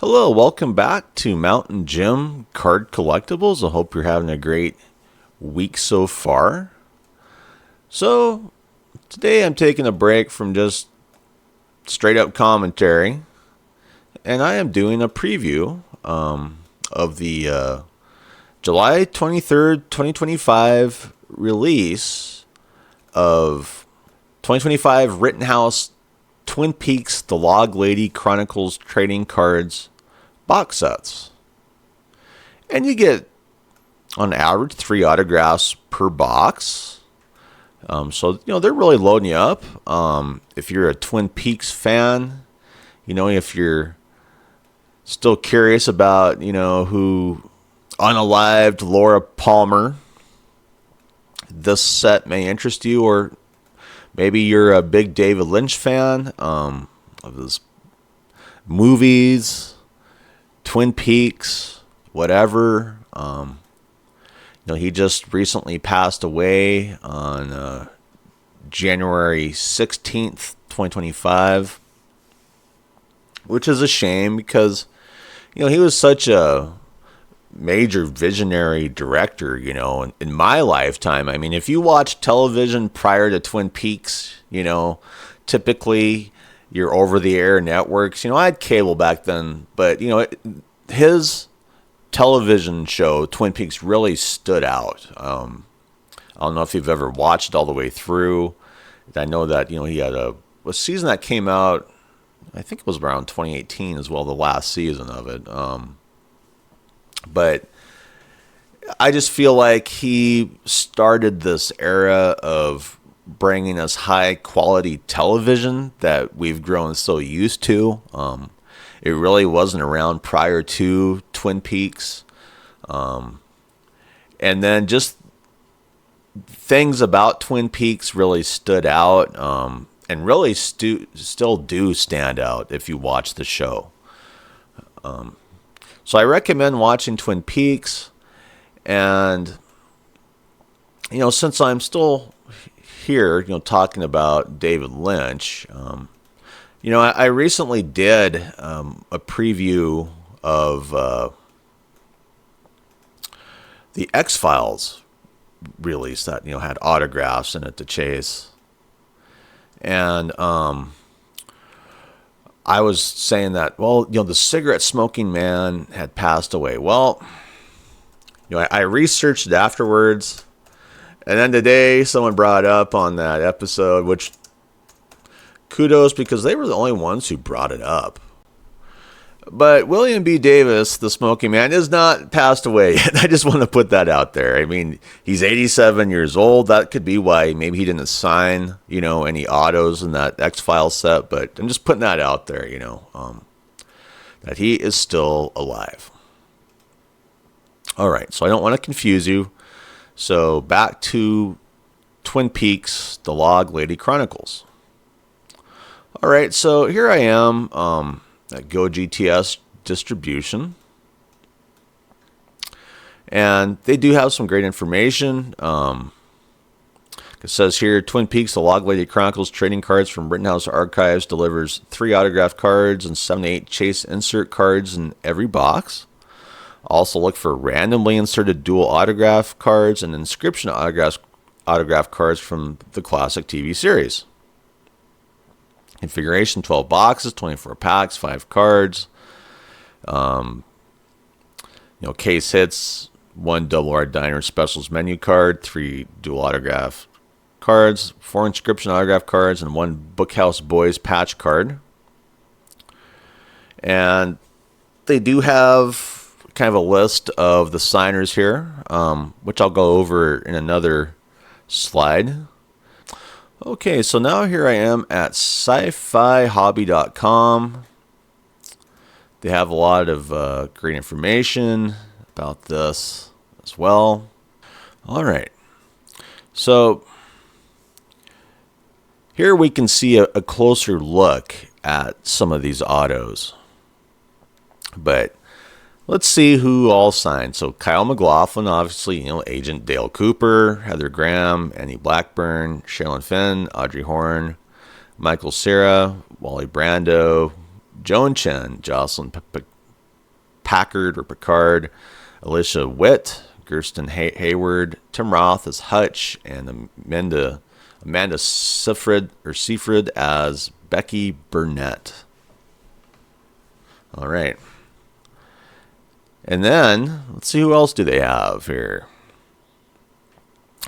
Hello, welcome back to Mountain Jim Card Collectibles. I hope you're having a great week so far. So, today I'm taking a break from just straight up commentary, and I am doing a preview of the July 23rd, 2025 release of 2025 Rittenhouse Twin Peaks, the Log Lady Chronicles trading cards box sets. And you get, on average, 3 autographs per box. So, they're really loading you up. If you're a Twin Peaks fan, if you're still curious about, who unalived Laura Palmer, this set may interest you, or maybe you're a big David Lynch fan of his movies, Twin Peaks, whatever. He just recently passed away on January 16th, 2025, which is a shame because, he was such a major visionary director, in my lifetime. I mean, if you watch television prior to Twin Peaks, typically your over-the-air networks, I had cable back then, but, his television show, Twin Peaks, really stood out. I don't know if you've ever watched it all the way through. I know that, he had a season that came out, I think it was around 2018 as well, the last season of it. But I just feel like he started this era of bringing us high quality television that we've grown so used to. It really wasn't around prior to Twin Peaks. And then just things about Twin Peaks really stood out, and really still do stand out if you watch the show. So I recommend watching Twin Peaks. And, since I'm still here, talking about David Lynch, I recently did a preview of the X-Files release that, had autographs in it to chase. And I was saying that, well, the cigarette smoking man had passed away. Well, I researched it afterwards, and then today someone brought up on that episode, which kudos, because they were the only ones who brought it up. But William B. Davis, the smoking man, is not passed away yet. I just want to put that out there. I mean, he's 87 years old. That could be why maybe he didn't sign, any autos in that X-Files set. But I'm just putting that out there, that he is still alive. All right, so I don't want to confuse you. So back to Twin Peaks, the Log Lady Chronicles. All right, so here I am at Go GTS Distribution. And they do have some great information. It says here, Twin Peaks, the Log Lady Chronicles trading cards from Rittenhouse Archives delivers 3 autographed cards and 7 to 8 chase insert cards in every box. Also look for randomly inserted dual autograph cards and inscription autograph cards from the classic TV series. Configuration, 12 boxes, 24 packs, 5 cards. Case hits, 1 Double R Diner Specials menu card, 3 dual autograph cards, 4 inscription autograph cards, and 1 Bookhouse Boys patch card. And they do have kind of a list of the signers here, which I'll go over in another slide. Okay, so now here I am at sci-fi-hobby.com. They have a lot of great information about this as well. All right. So here we can see a closer look at some of these autos. But let's see who all signed. So Kyle MacLachlan, obviously, Agent Dale Cooper, Heather Graham, Annie Blackburn, Sheryl Finn, Audrey Horne, Michael Cera, Wally Brando, Joan Chen, Jocelyn Packard or Picard, Alicia Witt, Kirsten Hayward, Tim Roth as Hutch, and Amanda Seyfried as Becky Burnett. All right. And then, let's see who else do they have here.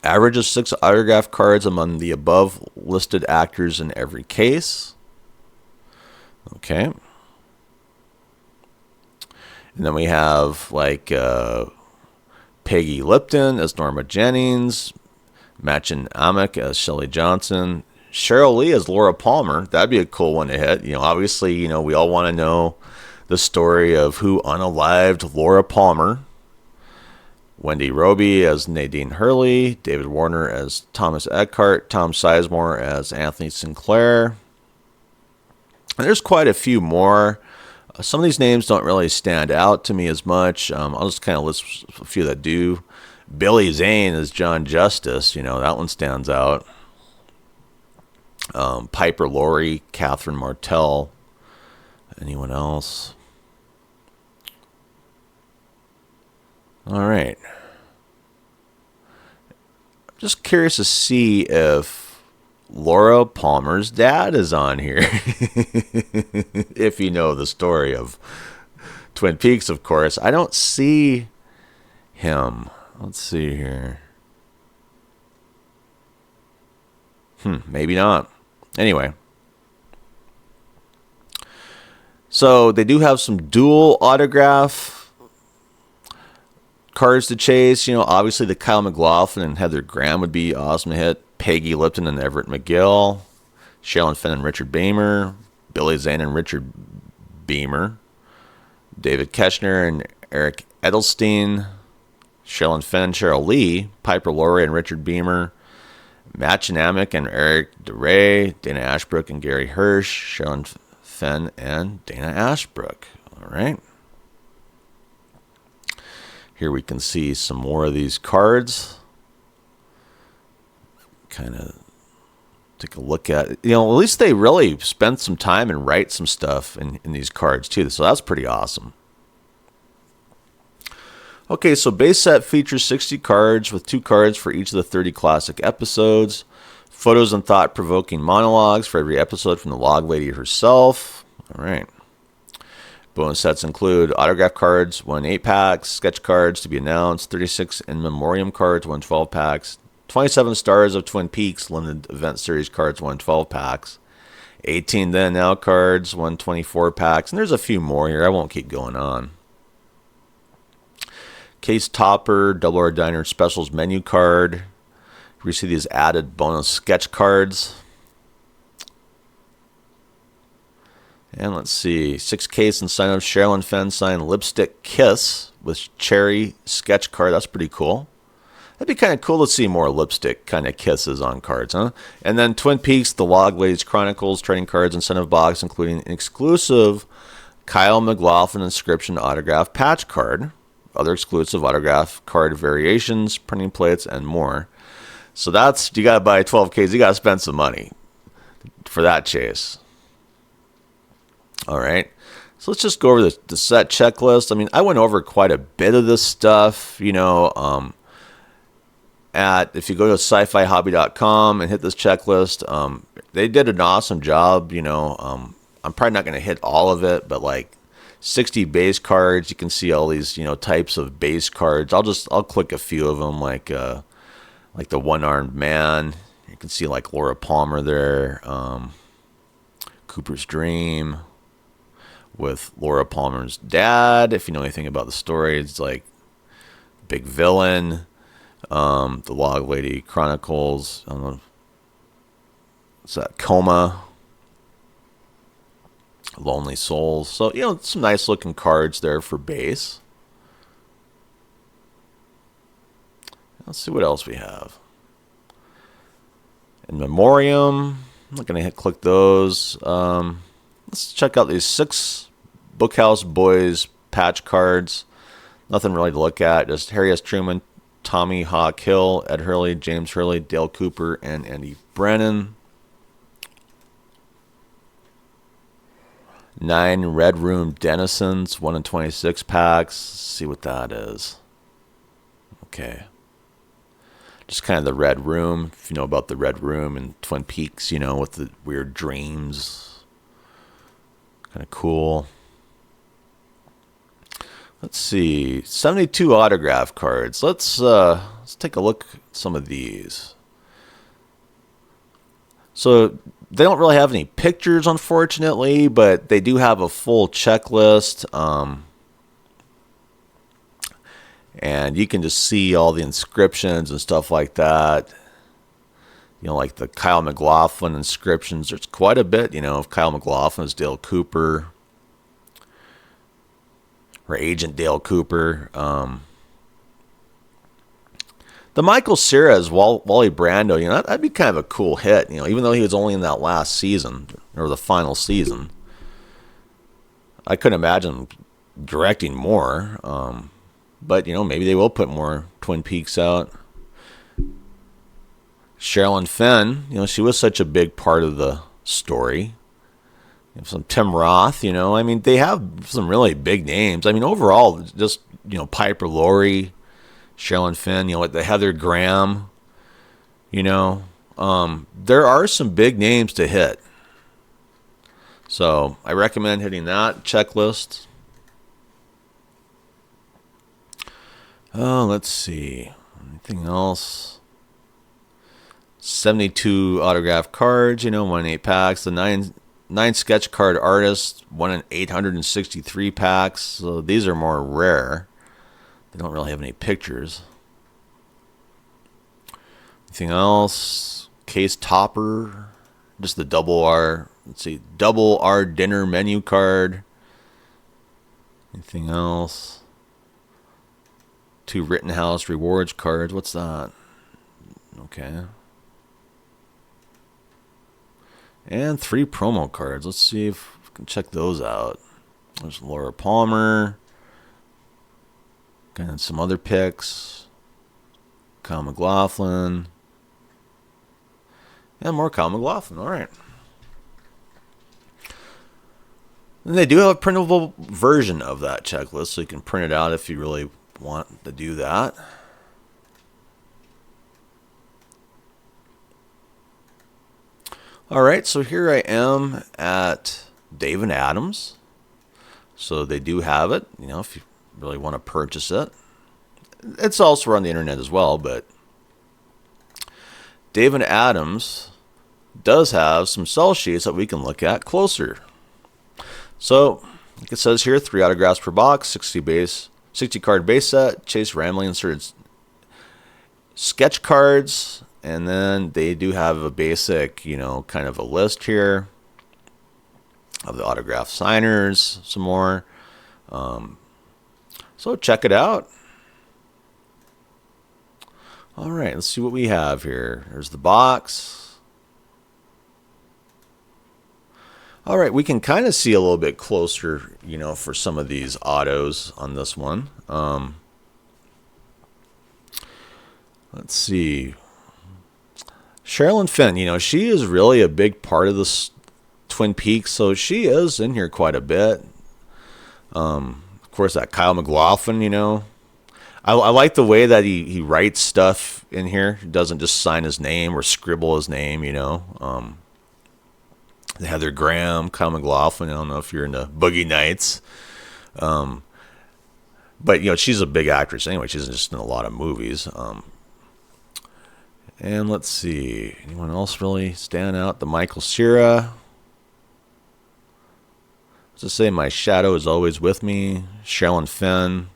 Average of 6 autograph cards among the above listed actors in every case. Okay. And then we have like Peggy Lipton as Norma Jennings, Machen Amick as Shelley Johnson, Sheryl Lee as Laura Palmer. That'd be a cool one to hit. Obviously, we all want to know the story of who unalived Laura Palmer. Wendy Roby as Nadine Hurley, David Warner as Thomas Eckhart, Tom Sizemore as Anthony Sinclair. And there's quite a few more. Some of these names don't really stand out to me as much. I'll just kind of list a few that do. Billy Zane as John Justice. That one stands out. Piper Laurie, Catherine Martell. Anyone else? All right. Just curious to see if Laura Palmer's dad is on here. If you know the story of Twin Peaks, of course. I don't see him. Let's see here. Maybe not. Anyway. So they do have some dual autograph cards to chase. Obviously the Kyle MacLachlan and Heather Graham would be awesome to hit. Peggy Lipton and Everett McGill. Sherilyn Fenn and Richard Beamer. Billy Zane and Richard Beamer. David Keschner and Eric Edelstein. Sherilyn Fenn, Sheryl Lee. Piper Laurie and Richard Beamer. Machen Amick and Eric DeRay. Dana Ashbrook and Gary Hirsch. Sherilyn Fenn and Dana Ashbrook. All right. Here we can see some more of these cards. Kind of take a look at it. At least they really spent some time and write some stuff in these cards too. So that's pretty awesome. Okay, so base set features 60 cards with 2 cards for each of the 30 classic episodes. Photos and thought-provoking monologues for every episode from the Log Lady herself. All right. Bonus sets include autograph cards, 1 8-packs, sketch cards to be announced, 36 in memoriam cards, 1 12-packs, 27 Stars of Twin Peaks limited event series cards, 1 12-packs, 18 Then Now cards, 1 24-packs, and there's a few more here. I won't keep going on. Case Topper, Double R Diner Specials menu card. We see these added bonus sketch cards. And let's see, 6 case and sign of Sherilyn Fenn signed Lipstick Kiss with Cherry sketch card. That's pretty cool. That'd be kind of cool to see more lipstick kind of kisses on cards, huh? And then Twin Peaks, the Log Lady Chronicles trading cards incentive box, including an exclusive Kyle MacLachlan inscription autograph patch card, other exclusive autograph card variations, printing plates, and more. So that's, you got to buy 12 Ks. You got to spend some money for that chase. All right, so let's just go over the set checklist. I mean, I went over quite a bit of this stuff, if you go to sci-fihobby.com and hit this checklist, they did an awesome job, I'm probably not going to hit all of it, but like 60 base cards, you can see all these, types of base cards. I'll click a few of them, like the One-Armed Man. You can see like Laura Palmer there, Cooper's Dream, with Laura Palmer's dad. If you know anything about the story, it's like big villain. The Log Lady Chronicles. I don't know. What's that? Coma. Lonely Souls. So, some nice looking cards there for base. Let's see what else we have. In memoriam. I'm not going to click those. Let's check out these 6 Bookhouse Boys patch cards. Nothing really to look at. Just Harry S. Truman, Tommy Hawk Hill, Ed Hurley, James Hurley, Dale Cooper, and Andy Brennan. 9 Red Room Denizens, 1 in 26 packs. Let's see what that is. Okay. Just kind of the Red Room. If you know about the Red Room and Twin Peaks, you know, with the weird dreams. Kind of cool. Let's see. 72 autograph cards. Let's take a look at some of these. So they don't really have any pictures, unfortunately, but they do have a full checklist. And you can just see all the inscriptions and stuff like that. You know, like the Kyle MacLachlan inscriptions. There's quite a bit, you know, of Kyle MacLachlan as Dale Cooper. Or Agent Dale Cooper. The Michael Cera as Wally Brando, you know, that'd be kind of a cool hit, you know, even though he was only in that last season, or the final season. I couldn't imagine directing more. But, you know, maybe they will put more Twin Peaks out. Sheryl Fenn, you know, she was such a big part of the story. You know, some Tim Roth, you know, I mean, they have some really big names. I mean, overall, just, you know, Piper Laurie, Sheryl Fenn, you know, the Heather Graham, you know, there are some big names to hit. So I recommend hitting that checklist. Oh, let's see. Anything else? 72 autograph cards, you know, 1 in 8 packs. The 9 sketch card artists, 1 in 863 packs. So these are more rare. They don't really have any pictures. Anything else? Case topper. Just the double R. Let's see. Double R dinner menu card. Anything else? 2 Rittenhouse rewards cards. What's that? Okay. And 3 promo cards. Let's see if we can check those out. There's Laura Palmer. And some other picks. Kyle MacLachlan. And more Kyle MacLachlan. All right. And they do have a printable version of that checklist, so you can print it out if you really want to do that. All right, so here I am at Dave and Adams. So they do have it, you know, if you really want to purchase it. It's also on the internet as well, but Dave and Adams does have some sell sheets that we can look at closer. So, like it says here, 3 autographs per box, 60 card base set, Chase Ramley inserted sketch cards, and then they do have a basic, you know, kind of a list here of the autograph signers, some more. So check it out. All right, let's see what we have here. There's the box. All right, we can kind of see a little bit closer, you know, for some of these autos on this one. Let's see. Sheryl Fenn, you know, she is really a big part of this Twin Peaks, so she is in here quite a bit. Of course, that Kyle MacLachlan, you know. I like the way that he writes stuff in here. He doesn't just sign his name or scribble his name, you know. Heather Graham, Kyle MacLachlan. I don't know if you're into Boogie Nights. But, you know, she's a big actress anyway. She's just in a lot of movies. And let's see. Anyone else really stand out? The Michael Cera. Let's just say My Shadow Is Always With Me. Sheryl Fenn.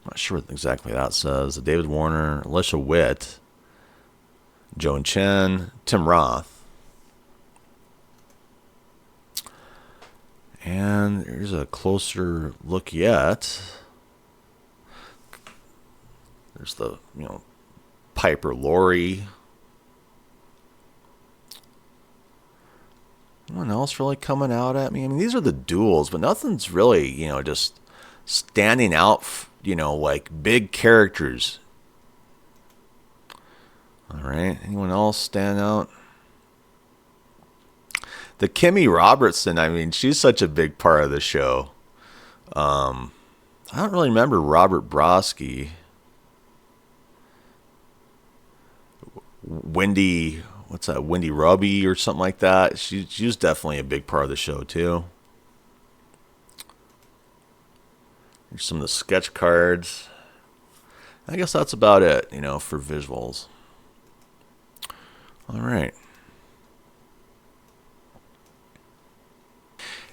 I'm not sure what exactly that says. The David Warner. Alicia Witt. Joan Chen. Tim Roth. And there's a closer look yet. There's the, you know, Piper Laurie. Anyone else really coming out at me? I mean, these are the duels, but nothing's really, you know, just standing out, you know, like big characters. All right. Anyone else stand out? The Kimmy Robertson, I mean, she's such a big part of the show. I don't really remember Robert Broski. Wendy, what's that? Wendy Robbie or something like that. She was definitely a big part of the show too. Here's some of the sketch cards. I guess that's about it, for visuals. All right.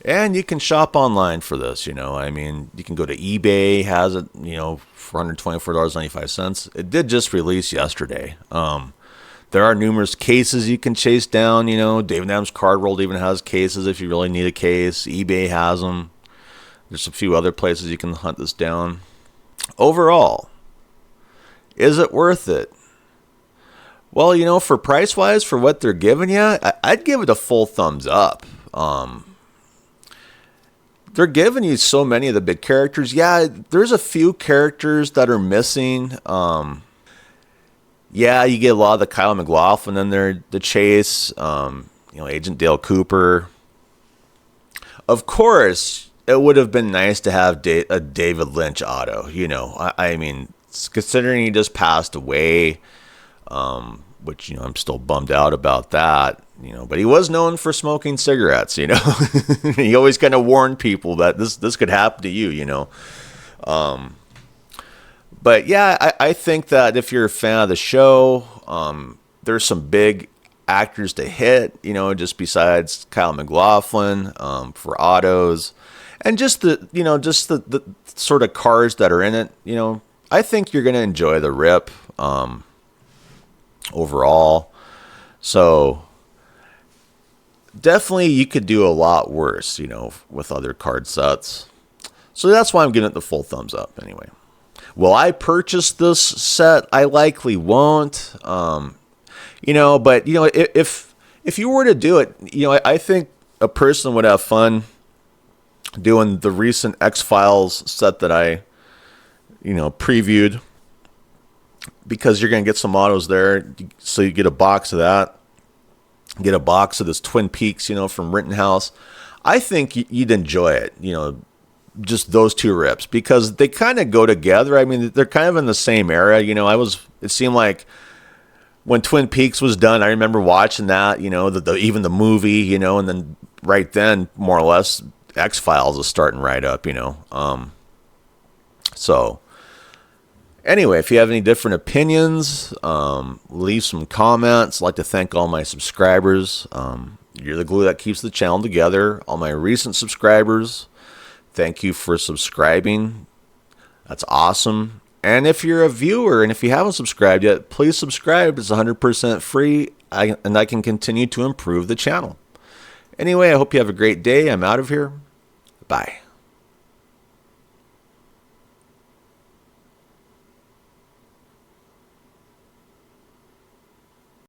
And you can shop online for this, I mean, you can go to eBay, has it, for $124.95. It did just release yesterday. There are numerous cases you can chase down, David Adams Card World even has cases if you really need a case. eBay has them. There's a few other places you can hunt this down. Overall, is it worth it? Well, for price-wise, for what they're giving you, I'd give it a full thumbs up. They're giving you so many of the big characters. Yeah, there's a few characters that are missing. Yeah, you get a lot of the Kyle MacLachlan in there, the Chase, Agent Dale Cooper. Of course, it would have been nice to have a David Lynch auto. I mean, considering he just passed away, which, I'm still bummed out about that, but he was known for smoking cigarettes, he always kind of warned people that this could happen to you, but yeah, I think that if you're a fan of the show, there's some big actors to hit, just besides Kyle MacLachlan, for autos, and just the sort of cars that are in it, I think you're going to enjoy the rip, overall. So definitely you could do a lot worse, with other card sets. So that's why I'm giving it the full thumbs up anyway. Will I purchase this set? I likely won't. But if you were to do it, I think a person would have fun doing the recent X-Files set that I, previewed, because you're going to get some autos there. So you get a box of that, get a box of this Twin Peaks, from Rittenhouse. I think you'd enjoy it, just those two rips, because they kind of go together. I mean, they're kind of in the same era. It seemed like when Twin Peaks was done, I remember watching that, even the movie, and then right then, more or less, X-Files is starting right up, So anyway, if you have any different opinions, leave some comments. I'd like to thank all my subscribers. You're the glue that keeps the channel together. All my recent subscribers, thank you for subscribing. That's awesome. And if you're a viewer and if you haven't subscribed yet, please subscribe. It's 100% free, and I can continue to improve the channel. Anyway, I hope you have a great day. I'm out of here. Bye.